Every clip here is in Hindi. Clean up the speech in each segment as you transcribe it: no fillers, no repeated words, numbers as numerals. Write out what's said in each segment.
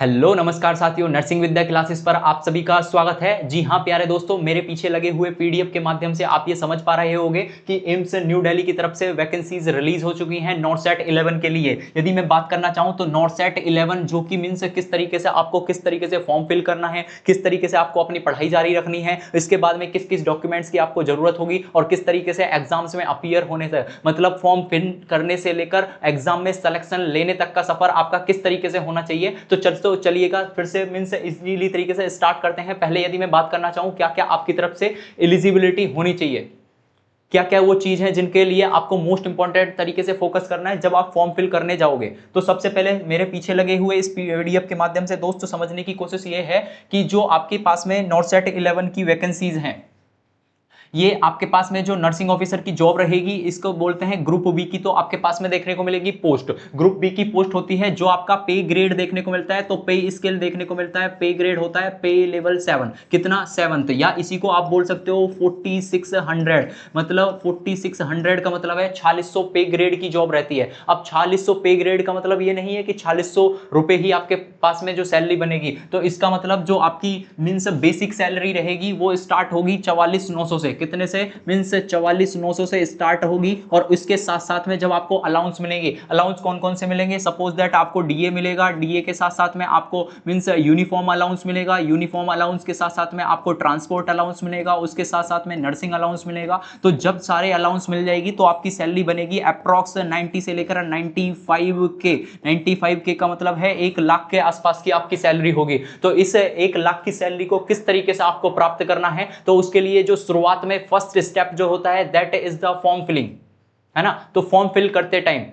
हेलो नमस्कार साथियों, नर्सिंग विद्या क्लासेस पर आप सभी का स्वागत है। जी हाँ प्यारे दोस्तों, मेरे पीछे लगे हुए पीडीएफ के माध्यम से आप ये समझ पा रहे होंगे कि एम्स न्यू दिल्ली की तरफ से वैकेंसीज रिलीज हो चुकी हैं नॉर्सेट 11 के लिए। यदि मैं बात करना चाहूँ तो नॉर्सेट 11 जो कि मीन्स किस तरीके से आपको किस तरीके से फॉर्म फिल करना है, किस तरीके से आपको अपनी पढ़ाई जारी रखनी है, इसके बाद में किस किस डॉक्यूमेंट्स की आपको जरूरत होगी और किस तरीके से एग्जाम्स में अपीयर होने से मतलब फॉर्म फिल करने से लेकर एग्जाम में सिलेक्शन लेने तक का सफर आपका किस तरीके से होना चाहिए। तो चलिएगा फिर से मींस इजीली तरीके से स्टार्ट करते हैं। पहले यदि मैं बात करना चाहूं क्या क्या आपकी तरफ से एलिजिबिलिटी होनी चाहिए, क्या क्या वो चीज है जिनके लिए आपको मोस्ट इंपॉर्टेंट तरीके से फोकस करना है जब आप फॉर्म फिल करने जाओगे। तो सबसे पहले मेरे पीछे लगे हुए इस पीडीएफ के माध्यम से दोस्तों समझने की कोशिश ये है कि जो आपके पास में नॉर्सेट 11 की वैकेंसीज हैं, ये आपके पास में जो नर्सिंग ऑफिसर की जॉब रहेगी इसको बोलते हैं ग्रुप बी की। तो आपके पास में देखने को मिलेगी पोस्ट, ग्रुप बी की पोस्ट होती है जो आपका पे ग्रेड देखने को मिलता है, तो पे स्केल देखने को मिलता है, पे ग्रेड होता है पे लेवल 7, कितना 7th, या इसी को आप बोल सकते हो 4600। मतलब 4600 का मतलब है 4600 पे ग्रेड की जॉब रहती है। अब 4600 पे ग्रेड का मतलब ये नहीं है कि 4600 रुपए ही आपके पास में जो सैलरी बनेगी, तो इसका मतलब जो आपकी मीन्स बेसिक सैलरी रहेगी वो स्टार्ट होगी 44,900 से। कितने से? मीन्स 44,900 से स्टार्ट होगी। और इसके साथ साथ में जब आपको अलाउंस मिलेंगे, अलाउंस कौन कौन से मिलेंगे? सपोज दैट आपको डीए मिलेगा, डीए के साथ साथ में आपको मीन्स यूनिफॉर्म अलाउंस मिलेगा, यूनिफॉर्म अलाउंस के साथ साथ में आपको ट्रांसपोर्ट अलाउंस मिलेगा, उसके साथ साथ में नर्सिंग अलाउंस मिलेगा। तो जब सारे अलाउंस मिल जाएगी तो आपकी सैलरी बनेगी अप्रॉक्स 90 से लेकर 95 के का मतलब है 1 लाख के आसपास की आपकी सैलरी होगी। तो इस 1 लाख की सैलरी को किस तरीके से आपको प्राप्त करना है, तो उसके लिए जो शुरुआत में फर्स्ट स्टेप जो होता है that is the form filling, है ना। तो फॉर्म फिल करते टाइम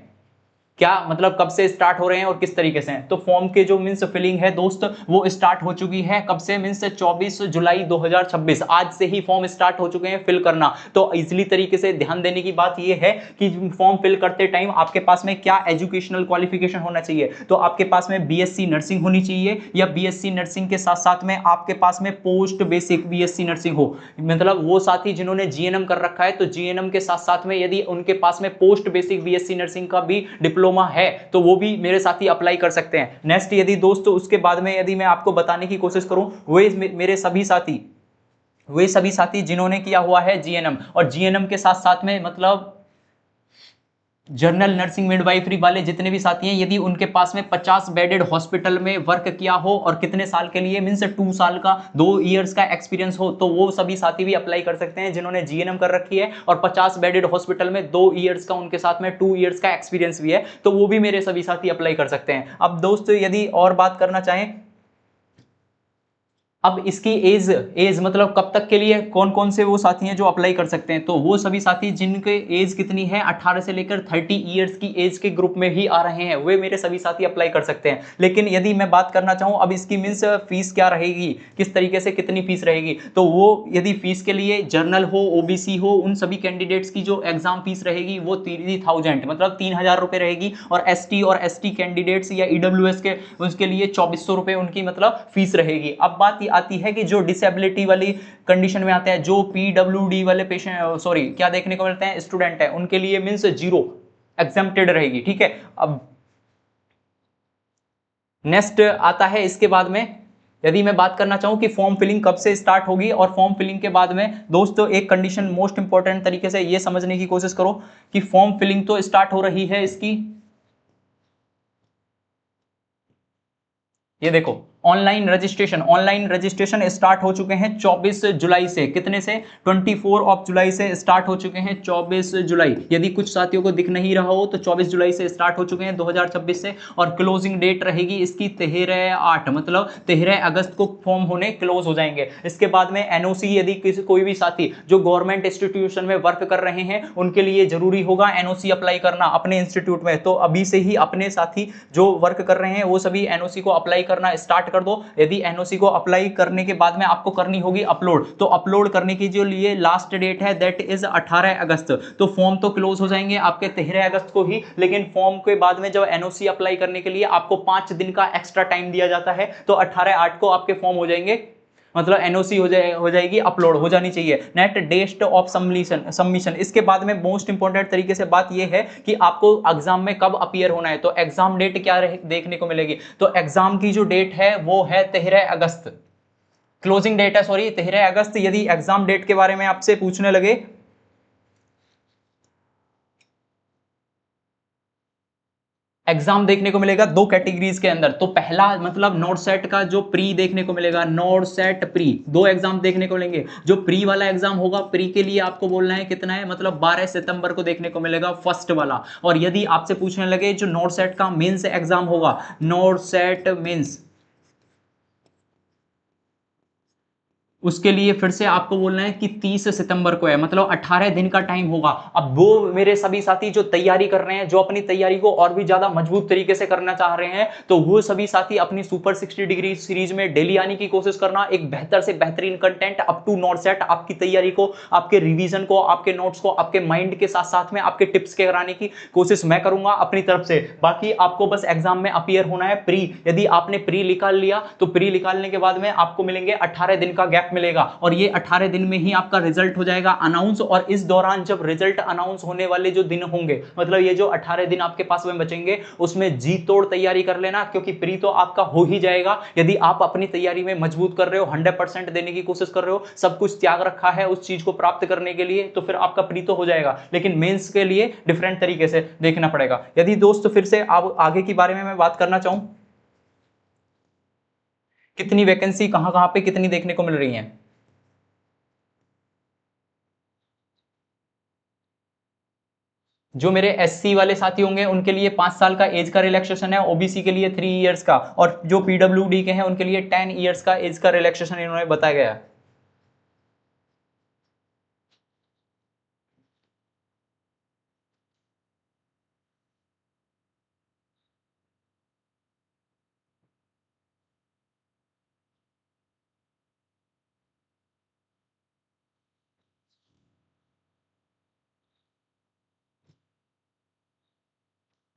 क्या मतलब कब से स्टार्ट हो रहे हैं और किस तरीके से हैं? तो फॉर्म के जो मींस फिलिंग है दोस्त वो स्टार्ट हो चुकी है कब से? मींस 24 जुलाई 2026, आज से ही फॉर्म स्टार्ट हो चुके हैं फिल करना। तो इजीली तरीके से ध्यान देने की बात ये है कि फॉर्म फिल करते टाइम आपके पास में क्या एजुकेशनल क्वालिफिकेशन होना चाहिए। तो आपके पास में बीएससी नर्सिंग होनी चाहिए, या बीएससी नर्सिंग के साथ साथ में आपके पास में पोस्ट बेसिक बीएससी नर्सिंग हो। मतलब वो साथी जिन्होंने जीएनएम कर रखा है, तो जीएनएम के साथ साथ में यदि उनके पास में पोस्ट बेसिक बीएससी नर्सिंग का भी डिप्लोमा है तो वो भी मेरे साथी अप्लाई कर सकते हैं। नेक्स्ट यदि दोस्तों उसके बाद में यदि मैं आपको बताने की कोशिश करूं, वे सभी साथी जिन्होंने किया हुआ है जीएनएम, और जीएनएम के साथ साथ में मतलब जनरल नर्सिंग मिडवाइफरी वाले जितने भी साथी हैं, यदि उनके पास में 50 बेडेड हॉस्पिटल में वर्क किया हो और कितने साल के लिए, मीन्स 2 साल का 2 ईयर्स का एक्सपीरियंस हो, तो वो सभी साथी भी अप्लाई कर सकते हैं जिन्होंने जीएनएम कर रखी है और 50 बेडेड हॉस्पिटल में 2 ईयर्स का उनके साथ में 2 ईयर्स का एक्सपीरियंस भी है, तो वो भी मेरे सभी साथी अप्लाई कर सकते हैं। अब दोस्तों यदि और बात करना चाहें, अब इसकी एज मतलब कब तक के लिए कौन कौन से वो साथी हैं जो अप्लाई कर सकते हैं, तो वो सभी साथी जिनके एज कितनी है 18 से लेकर 30 इयर्स की एज के ग्रुप में ही आ रहे हैं, वे मेरे सभी साथी अप्लाई कर सकते हैं। लेकिन यदि मैं बात करना चाहूं अब इसकी मीन्स फीस क्या रहेगी, किस तरीके से कितनी फीस रहेगी, तो वो यदि फीस के लिए जर्नल हो ओबीसी हो उन सभी कैंडिडेट्स की जो एग्जाम फीस रहेगी वो 3000 मतलब 3000 रुपए रहेगी, और एसटी कैंडिडेट्स या ईडब्ल्यूएस के उसके लिए 2400 रुपए उनकी मतलब फीस रहेगी। अब बात आती है कि जो डिसेबिलिटी वाली कंडीशन में आते हैं, जो पीडब्ल्यूडी वाले पेशेंट सॉरी क्या देखने को मिलते हैं स्टूडेंट है, उनके लिए मींस 0 एग्जम्प्टेड रहेगी। ठीक है, अब नेक्स्ट आता है इसके बाद में यदि मैं बात करना चाहूं कि फॉर्म फिलिंग कब से स्टार्ट होगी, और फॉर्म फिलिंग के बाद में दोस्तों एक कंडीशन मोस्ट इंपॉर्टेंट तरीके से ये समझने की कोशिश करो कि फॉर्म फिलिंग तो स्टार्ट हो रही है इसकी, ये देखो ऑनलाइन रजिस्ट्रेशन स्टार्ट हो चुके हैं 24 जुलाई से। कितने से? 24 ऑफ जुलाई से स्टार्ट हो चुके हैं, 24 जुलाई। यदि कुछ साथियों को दिख नहीं रहा हो तो 24 जुलाई से स्टार्ट हो चुके हैं 2026 से, और क्लोजिंग डेट रहेगी इसकी 13/8 मतलब 13 अगस्त को फॉर्म होने क्लोज हो जाएंगे। इसके बाद में एनओसी यदि किसी कोई भी साथी जो गवर्नमेंट इंस्टीट्यूशन में वर्क कर रहे हैं उनके लिए जरूरी होगा एनओसी अप्लाई करना अपने इंस्टीट्यूट में। तो अभी से ही अपने साथी जो वर्क कर रहे हैं वो सभी एनओसी को अप्लाई करना स्टार्ट कर दो। यदि एनओसी को अप्लाई करने के बाद में आपको करनी होगी अपलोड, तो अपलोड करने की जो लिए लास्ट डेट है दैट इज 18 अगस्त। तो फॉर्म तो क्लोज हो जाएंगे आपके 13 अगस्त को ही, लेकिन फॉर्म के बाद में जब एनओसी अप्लाई करने के लिए आपको 5 दिन का एक्स्ट्रा टाइम दिया जाता है, तो 18/8 को आपके फॉर्म हो जाएंगे मतलब एनओसी हो जाएगी, अपलोड हो जानी चाहिए। Net date of submission. इसके बाद में मोस्ट इंपॉर्टेंट तरीके से बात यह है कि आपको एग्जाम में कब अपीयर होना है। तो एग्जाम डेट क्या देखने को मिलेगी, तो एग्जाम की जो डेट है वो है 13 अगस्त। क्लोजिंग डेट है, सॉरी, 13 अगस्त। यदि एग्जाम डेट के बारे में आपसे पूछने लगे, एग्जाम देखने को मिलेगा दो कैटेगरीज के अंदर। तो पहला मतलब नोट सेट का जो प्री देखने को मिलेगा, नोट सेट प्री, दो एग्जाम देखने को मिलेंगे। जो प्री वाला एग्जाम होगा, प्री के लिए आपको बोलना है कितना है, मतलब 12 सितंबर को देखने को मिलेगा फर्स्ट वाला। और यदि आपसे पूछने लगे जो नोट सेट का मेंस एग्जाम होगा, नोट सेट मेंस, उसके लिए फिर से आपको बोलना है कि 30 सितंबर को है, मतलब 18 दिन का टाइम होगा। अब वो मेरे सभी साथी जो तैयारी कर रहे हैं, जो अपनी तैयारी को और भी ज्यादा मजबूत तरीके से करना चाह रहे हैं, तो वो सभी साथी अपनी सुपर 60 डिग्री सीरीज में डेली आने की कोशिश करना। एक बेहतर से बेहतरीन content up to note set, आपकी तैयारी को, आपके रिवीजन को, आपके नोट्स को, आपके माइंड के साथ साथ में आपके टिप्स के कराने की कोशिश मैं करूंगा अपनी तरफ से। बाकी आपको बस एग्जाम में अपीयर होना है। प्री, यदि आपने प्री निकाल लिया तो प्री निकालने के बाद में आपको मिलेंगे 18 दिन का गैप मिलेगा, और ये 18 दिन में ही आपका रिजल्ट हो जाएगा अनाउंस। और इस दौरान जब रिजल्ट अनाउंस होने वाले जो दिन होंगे, मतलब ये जो 18 दिन आपके पास में बचेंगे, उसमें जी तोड़ तैयारी कर लेना, क्योंकि प्री तो आपका हो ही जाएगा। यदि आप अपनी तैयारी में मजबूत कर रहे हो, 100% देने की कोशिश कर रहे हो, सब कुछ त्याग रखा है उस चीज को प्राप्त करने के लिए, तो फिर आपका प्री तो हो जाएगा। लेकिन मेंस के लिए डिफरेंट तरीके से देखना पड़ेगा। यदि दोस्त फिर से आप आगे की बारे में मैं बात करना चाहूं, कितनी वैकेंसी कहां कहां पे कितनी देखने को मिल रही है। जो मेरे एससी वाले साथी होंगे उनके लिए 5 साल का एज का रिलैक्सेशन है, ओबीसी के लिए 3 इयर्स का, और जो पीडब्ल्यूडी के हैं उनके लिए 10 इयर्स का एज का रिलैक्सेशन इन्होंने बताया गया है।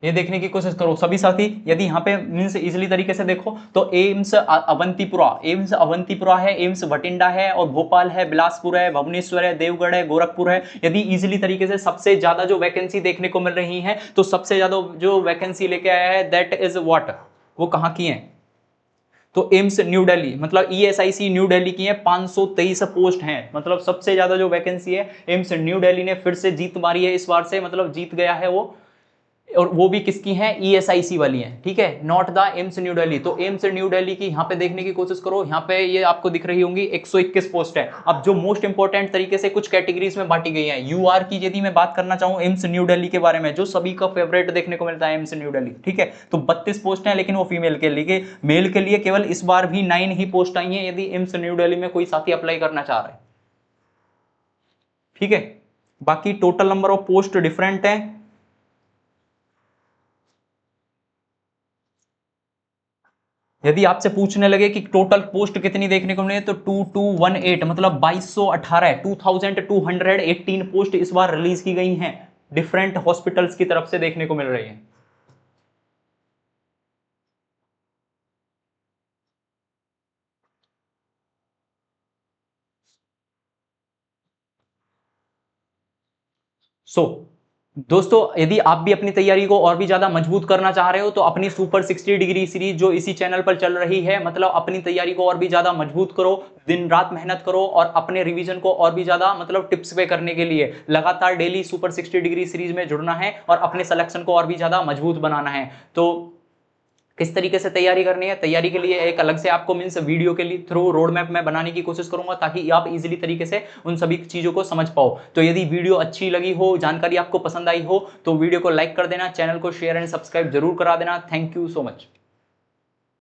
ये देखने की कोशिश करो सभी साथी। यदि यहाँ पे मीन्स इजिली तरीके से देखो तो एम्स अवंतीपुरा, एम्स अवंतीपुरा है, एम्स भटिंडा है, और भोपाल है, बिलासपुर है, भुवनेश्वर है, देवगढ़ है, गोरखपुर है। यदि इजिली तरीके से सबसे ज्यादा जो वैकेंसी देखने को मिल रही है, तो सबसे ज्यादा जो वैकेंसी लेके आया है दैट इज व्हाट, वो कहाँ की है, तो एम्स न्यू दिल्ली, मतलब ईएसआईसी न्यू दिल्ली की है। 523 पोस्ट हैं, मतलब सबसे ज्यादा जो वैकेंसी है एम्स न्यू दिल्ली ने फिर से जीत मारी है इस बार से, मतलब जीत गया है वो। और वो भी किसकी है, ईएसआईसी वाली है, ठीक है, not the AIIMS new Delhi. तो एम्स न्यू दिल्ली की यहाँ पे देखने की कोशिश करो। यहाँ पे ये आपको दिख रही होंगी 121 पोस्ट है। अब जो मोस्ट इंपॉर्टेंट तरीके से कुछ कैटेगरीज में बांटी गई है, यूआर की यदि मैं बात करना चाहूँ एम्स न्यू दिल्ली के बारे में, जो सभी का फेवरेट देखने को मिलता है एम्स न्यू दिल्ली, ठीक है, तो 32 पोस्ट है, लेकिन वो फीमेल के लिए, मेल के लिए केवल इस बार भी 9 ही पोस्ट आई है, यदि एम्स न्यू दिल्ली में कोई साथी अप्लाई करना चाह रहे हैं, ठीक है। बाकी total number of post different है। यदि आपसे पूछने लगे कि टोटल पोस्ट कितनी देखने को मिले, तो 2218, मतलब 2218, 2218 पोस्ट इस बार रिलीज की गई हैं, डिफरेंट हॉस्पिटल्स की तरफ से देखने को मिल रही हैं। सो दोस्तों, यदि आप भी अपनी तैयारी को और भी ज्यादा मजबूत करना चाह रहे हो, तो अपनी सुपर 60 डिग्री सीरीज जो इसी चैनल पर चल रही है, मतलब अपनी तैयारी को और भी ज्यादा मजबूत करो, दिन रात मेहनत करो, और अपने रिवीजन को और भी ज्यादा मतलब टिप्स पे करने के लिए लगातार डेली सुपर 60 डिग्री सीरीज में जुड़ना है, और अपने सिलेक्शन को और भी ज्यादा मजबूत बनाना है। तो किस तरीके से तैयारी करनी है, तैयारी के लिए एक अलग से आपको मीन्स वीडियो के लिए थ्रू रोड मैप में बनाने की कोशिश करूंगा, ताकि आप इजीली तरीके से उन सभी चीजों को समझ पाओ। तो यदि वीडियो अच्छी लगी हो, जानकारी आपको पसंद आई हो, तो वीडियो को लाइक कर देना, चैनल को शेयर एंड सब्सक्राइब जरूर करा देना। Thank you so much.